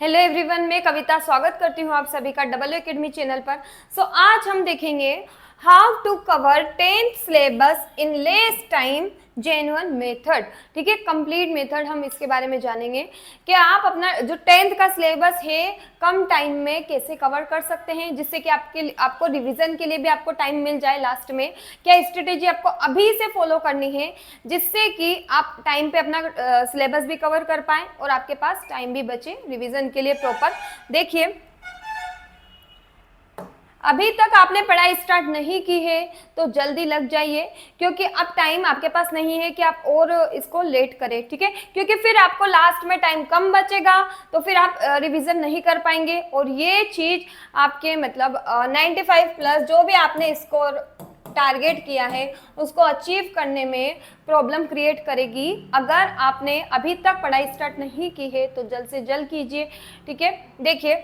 Hello everyone, मैं कविता स्वागत करती हूँ आप सभी का डबल एकेडमी चैनल पर। आज हम देखेंगे how to cover 10th syllabus in less time genuine method. ठीक है, कंप्लीट मेथड हम इसके बारे में जानेंगे कि आप अपना जो 10th का सिलेबस है कम टाइम में कैसे कवर कर सकते हैं, जिससे कि आपको रिवीजन के लिए भी आपको टाइम मिल जाए। लास्ट में क्या स्ट्रेटेजी आपको अभी से फॉलो करनी है जिससे कि आप टाइम पे अपना सिलेबस भी कवर कर पाए और आपके पास टाइम भी बचे रिवीजन के लिए प्रॉपर। देखिए, अभी तक आपने पढ़ाई स्टार्ट नहीं की है तो जल्दी लग जाइए, क्योंकि अब टाइम आपके पास नहीं है कि आप और इसको लेट करें। ठीक है, क्योंकि फिर आपको लास्ट में टाइम कम बचेगा तो फिर आप रिवीजन नहीं कर पाएंगे और ये चीज आपके मतलब 95 प्लस जो भी आपने स्कोर टारगेट किया है उसको अचीव करने में प्रॉब्लम क्रिएट करेगी। अगर आपने अभी तक पढ़ाई स्टार्ट नहीं की है तो जल्द से जल्द कीजिए। ठीक है, देखिए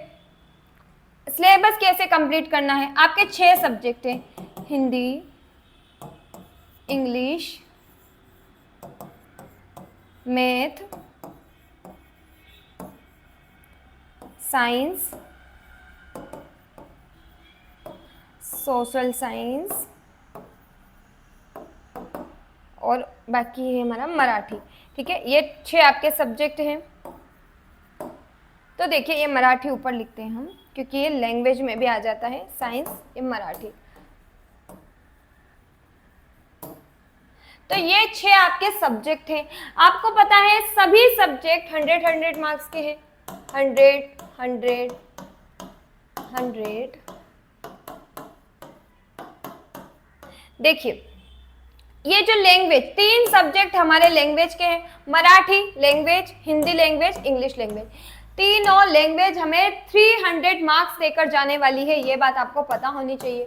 सिलेबस कैसे कंप्लीट करना है। आपके 6 सब्जेक्ट हैं, Hindi, English, math, science, social science और बाकी है हमारा मराठी। ठीक है, ये 6 आपके सब्जेक्ट हैं। तो देखिए ये मराठी ऊपर लिखते हैं हम, क्योंकि ये लैंग्वेज में भी आ जाता है, साइंस ये मराठी। तो ये 6 आपके सब्जेक्ट हैं। आपको पता है सभी सब्जेक्ट 100 मार्क्स के हैं। 100 100 देखिए ये जो लैंग्वेज 3 सब्जेक्ट हमारे लैंग्वेज के हैं, Marathi language, Hindi language, English language. तीनों लैंग्वेज हमें 300 मार्क्स देकर जाने वाली है, ये बात आपको पता होनी चाहिए।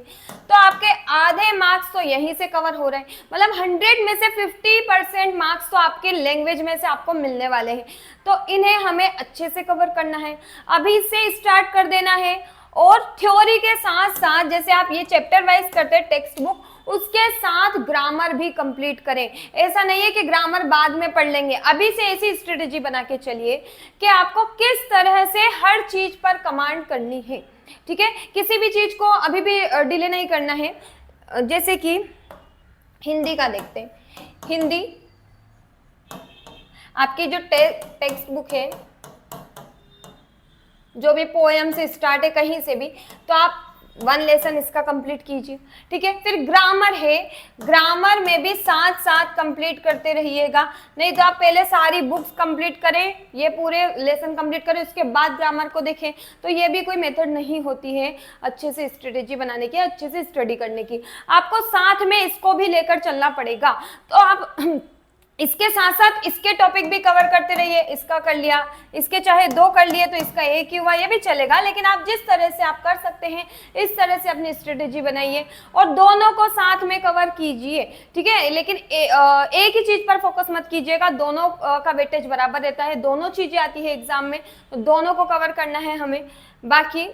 तो आपके आधे मार्क्स तो यहीं से कवर हो रहे हैं, मतलब 100 में से 50% मार्क्स तो आपके लैंग्वेज में से आपको मिलने वाले हैं। तो इन्हें हमें अच्छे से कवर करना है, अभी से स्टार्ट कर देना है। और थ्योरी के साथ साथ जैसे आप ये चैप्टर वाइज करते हैं टेक्स्ट बुक, उसके साथ ग्रामर भी कंप्लीट करें। ऐसा नहीं है कि ग्रामर बाद में पढ़ लेंगे, अभी से ऐसी स्ट्रेटेजी बना के चलिए कि आपको किस तरह से हर चीज पर कमांड करनी है। ठीक है, किसी भी चीज को अभी भी डिले नहीं करना है। जैसे कि हिंदी का देखते हैं। हिंदी आपकी जो टेक्स्ट बुक है, जो भी पोएम से स्टार्ट है कहीं से भी, तो आप 1 लेसन इसका कंप्लीट कीजिए। ठीक है, फिर ग्रामर है, ग्रामर में भी साथ साथ कंप्लीट करते रहिएगा। नहीं तो आप पहले सारी बुक्स कंप्लीट करें, ये पूरे लेसन कंप्लीट करें, उसके बाद ग्रामर को देखें, तो ये भी कोई मेथड नहीं होती है अच्छे से स्ट्रेटेजी बनाने की, अच्छे से स्टडी करने की। आपको साथ में इसको भी लेकर चलना पड़ेगा। तो आप इसके साथ साथ इसके टॉपिक भी कवर करते रहिए। इसका कर लिया, इसके चाहे 2 कर लिए तो इसका 1 ही हुआ, ये भी चलेगा। लेकिन आप जिस तरह से आप कर सकते हैं इस तरह से अपनी स्ट्रेटेजी बनाइए और दोनों को साथ में कवर कीजिए। ठीक है, लेकिन एक ही चीज पर फोकस मत कीजिएगा, दोनों का वेटेज बराबर रहता है, दोनों चीजें आती है एग्जाम में, तो दोनों को कवर करना है हमें। बाकी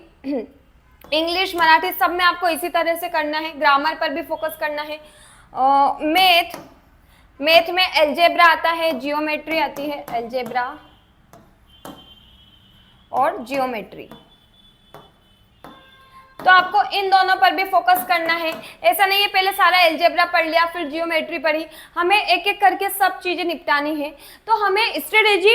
इंग्लिश, मराठी सब में आपको इसी तरह से करना है, ग्रामर पर भी फोकस करना है। मैथ में एल्जेब्रा आता है, जियोमेट्री आती है, एल्जेब्रा और जियोमेट्री, तो आपको इन दोनों पर भी फोकस करना है। ऐसा नहीं है पहले सारा एल्जेब्रा पढ़ लिया फिर जियोमेट्री पढ़ी, हमें एक एक करके सब चीजें निपटानी है। तो हमें स्ट्रेटेजी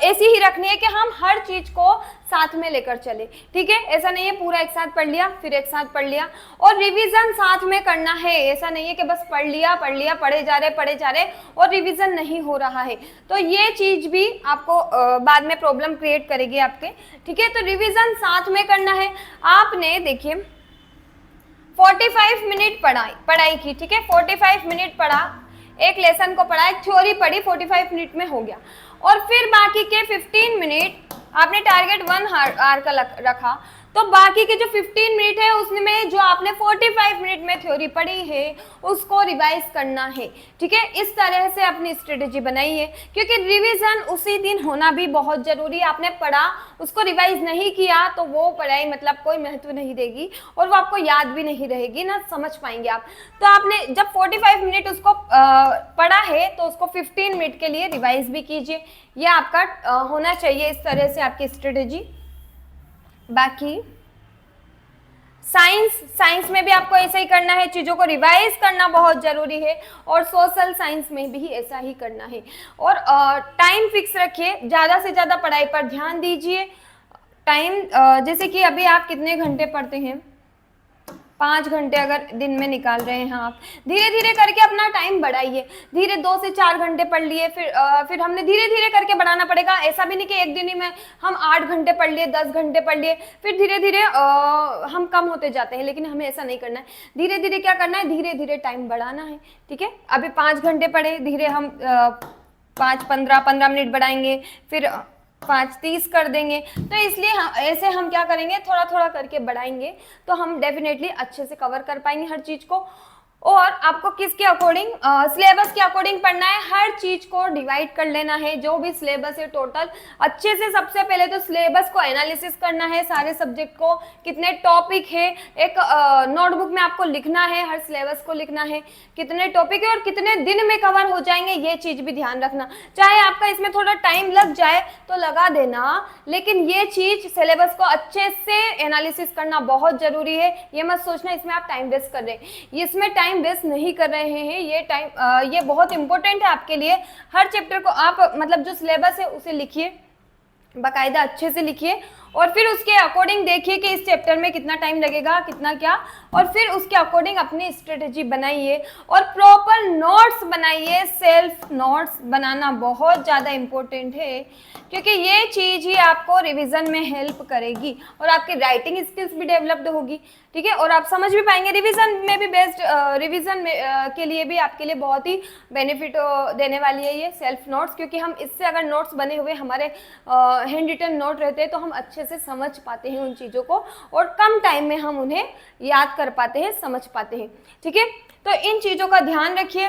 ऐसी ही रखनी है कि हम हर चीज को साथ में लेकर चले। ठीक है, ऐसा नहीं है पूरा एक साथ पढ़ लिया फिर एक साथ पढ़ लिया, और रिवीजन साथ में करना है। ऐसा नहीं है कि बस पढ़ लिया पढ़े जा रहे और रिवीजन नहीं हो रहा है, तो ये चीज भी आपको बाद में प्रॉब्लम क्रिएट करेगी आपके। ठीक है, तो रिवीजन साथ में करना है। आपने देखिए 45 मिनट पढ़ाई की। ठीक है, 45 मिनट पढ़ा, एक लेसन को पढ़ा, एक थ्योरी पढ़ी, 45 मिनट में हो गया। और फिर बाकी के 15 मिनट आपने टारगेट 1 आवर का रखा, तो बाकी के जो 15 मिनट है उसमें जो आपने 45 मिनट में थ्योरी पढ़ी है उसको रिवाइज करना है। ठीक है, इस तरह से अपनी स्ट्रेटेजी बनाइए, क्योंकि रिवीजन उसी दिन होना भी बहुत जरूरी है। आपने पढ़ा, उसको रिवाइज नहीं किया तो वो पढ़ाई मतलब कोई महत्व नहीं देगी और वो आपको याद भी नहीं रहेगी, ना समझ पाएंगे आप। तो आपने जब 45 मिनट उसको पढ़ा है तो उसको 15 मिनट के लिए रिवाइज भी कीजिए। यह आपका होना चाहिए इस तरह से आपकी स्ट्रेटेजी। बाकी साइंस में भी आपको ऐसा ही करना है, चीज़ों को रिवाइज करना बहुत ज़रूरी है, और सोशल साइंस में भी ऐसा ही करना है। और टाइम फिक्स रखिए, ज़्यादा से ज़्यादा पढ़ाई पर ध्यान दीजिए। टाइम जैसे कि अभी आप कितने घंटे पढ़ते हैं, 5 घंटे अगर दिन में निकाल रहे हैं आप, धीरे धीरे करके अपना टाइम बढ़ाइए। धीरे 2 से 4 घंटे पढ़ लिए, फिर हमने धीरे धीरे करके बढ़ाना पड़ेगा। ऐसा भी नहीं कि एक दिन ही में हम 8 घंटे पढ़ लिए, 10 घंटे पढ़ लिए, फिर धीरे धीरे हम कम होते जाते हैं। लेकिन हमें ऐसा नहीं करना है, धीरे धीरे क्या करना है, धीरे धीरे टाइम बढ़ाना है। ठीक है, अभी 5 घंटे पढ़े, धीरे हम 15 मिनट बढ़ाएंगे, फिर 5:30 कर देंगे। तो इसलिए ऐसे हम क्या करेंगे, थोड़ा थोड़ा करके बढ़ाएंगे, तो हम डेफिनेटली अच्छे से कवर कर पाएंगे हर चीज को। और आपको किसके अकॉर्डिंग, सिलेबस के अकॉर्डिंग पढ़ना है, हर चीज को डिवाइड कर लेना है। जो भी सिलेबस है टोटल अच्छे से, सबसे पहले तो सिलेबस को एनालिसिस करना है, सारे सब्जेक्ट को कितने टॉपिक है, एक नोटबुक में आपको लिखना है, हर सिलेबस को लिखना है, कितने टॉपिक है और कितने दिन में कवर हो जाएंगे, ये चीज भी ध्यान रखना। चाहे आपका इसमें थोड़ा टाइम लग जाए तो लगा देना, लेकिन ये चीज सिलेबस को अच्छे से एनालिसिस करना बहुत जरूरी है। ये मत सोचना इसमें आप टाइम वेस्ट कर रहे हैं, इसमें टाइम वेस्ट नहीं कर रहे हैं। ये टाइम ये बहुत इंपॉर्टेंट है आपके लिए। हर चैप्टर को आप मतलब जो सिलेबस है उसे लिखिए, बाकायदा अच्छे से लिखिए, और फिर उसके अकॉर्डिंग देखिए कि इस चैप्टर में कितना टाइम लगेगा, कितना क्या, और फिर उसके अकॉर्डिंग अपनी स्ट्रेटेजी बनाइए और प्रॉपर नोट्स बनाइए। सेल्फ नोट्स बनाना बहुत ज़्यादा इम्पोर्टेंट है, क्योंकि ये चीज़ ही आपको रिवीजन में हेल्प करेगी और आपकी राइटिंग स्किल्स भी डेवलप्ड होगी। ठीक है, और आप समझ भी पाएंगे। रिवीजन में भी बेस्ट, रिवीजन में के लिए भी आपके लिए बहुत ही बेनिफिट देने वाली है ये सेल्फ नोट्स, क्योंकि हम इससे अगर नोट्स बने हुए हमारे हैंड रिटन नोट रहते हैं तो हम अच्छे से समझ पाते हैं उन चीज़ों को, और कम टाइम में हम उन्हें याद कर पाते हैं, समझ पाते हैं। ठीक है, तो इन चीज़ों का ध्यान रखिए।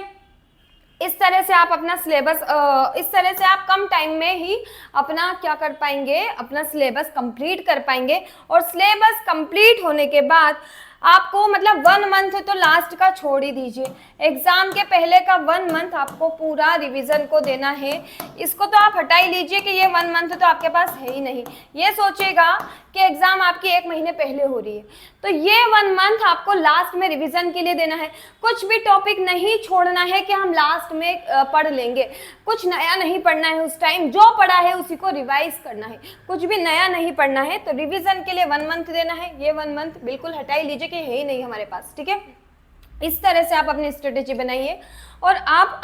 इस तरह से आप अपना सिलेबस, इस तरह से आप कम टाइम में ही अपना क्या कर पाएंगे, अपना सिलेबस कंप्लीट कर पाएंगे। और सिलेबस कंप्लीट होने के बाद आपको मतलब 1 मंथ तो लास्ट का छोड़ ही दीजिए, एग्जाम के पहले का 1 मंथ आपको पूरा रिवीजन को देना है। इसको तो आप हटा ही लीजिए कि ये 1 मंथ तो आपके पास है ही नहीं। ये सोचेगा कि एग्जाम आपकी 1 महीने पहले हो रही है, तो ये 1 मंथ आपको लास्ट में रिवीजन के लिए देना है। कुछ भी टॉपिक नहीं छोड़ना है कि हम लास्ट में पढ़ लेंगे, कुछ नया नहीं पढ़ना है। उस टाइम जो पढ़ा है उसी को रिवाइज करना है, कुछ भी नया नहीं पढ़ना है। तो रिवीजन के लिए 1 मंथ देना है, ये 1 मंथ बिल्कुल हटा ही लीजिए कि है ही नहीं हमारे पास। ठीक है, इस तरह से आप अपनी स्ट्रेटेजी बनाइए। और आप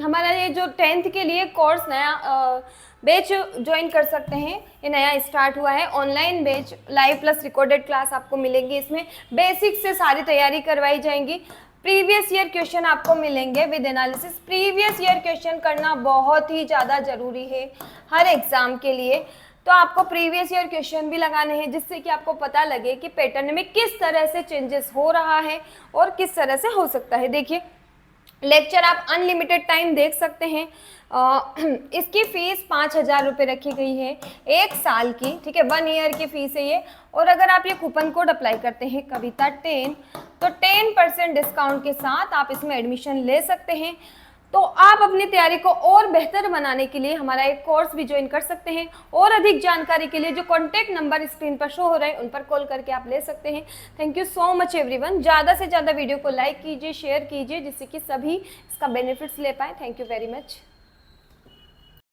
हमारा ये जो 10th के लिए कोर्स नया बैच ज्वाइन कर सकते हैं, ये नया स्टार्ट हुआ है online batch, live plus recorded class आपको मिलेंगी। इसमें बेसिक से सारी तैयारी करवाई जाएंगी, प्रीवियस ईयर क्वेश्चन आपको मिलेंगे with analysis. Previous year question करना बहुत ही ज़्यादा ज़रूरी है हर एग्ज़ाम के लिए, तो आपको प्रीवियस ईयर क्वेश्चन भी लगाने हैं, जिससे कि आपको पता लगे कि पैटर्न में किस तरह से चेंजेस हो रहा है और किस तरह से हो सकता है। देखिए, लेक्चर आप अनलिमिटेड टाइम देख सकते हैं। इसकी फीस 5,000 रुपये रखी गई है 1 साल की। ठीक है, 1 ईयर की फीस है ये। और अगर आप ये कूपन कोड अप्लाई करते हैं कविता 10, तो 10% डिस्काउंट के साथ आप इसमें एडमिशन ले सकते हैं। तो आप अपनी तैयारी को और बेहतर बनाने के लिए हमारा एक कोर्स भी ज्वाइन कर सकते हैं। और अधिक जानकारी के लिए जो कॉन्टैक्ट नंबर स्क्रीन पर शो हो रहे हैं उन पर कॉल करके आप ले सकते हैं। Thank you so much everyone. ज़्यादा से ज़्यादा वीडियो को लाइक कीजिए, शेयर कीजिए, जिससे कि सभी इसका बेनिफिट्स ले पाएँ। Thank you very much.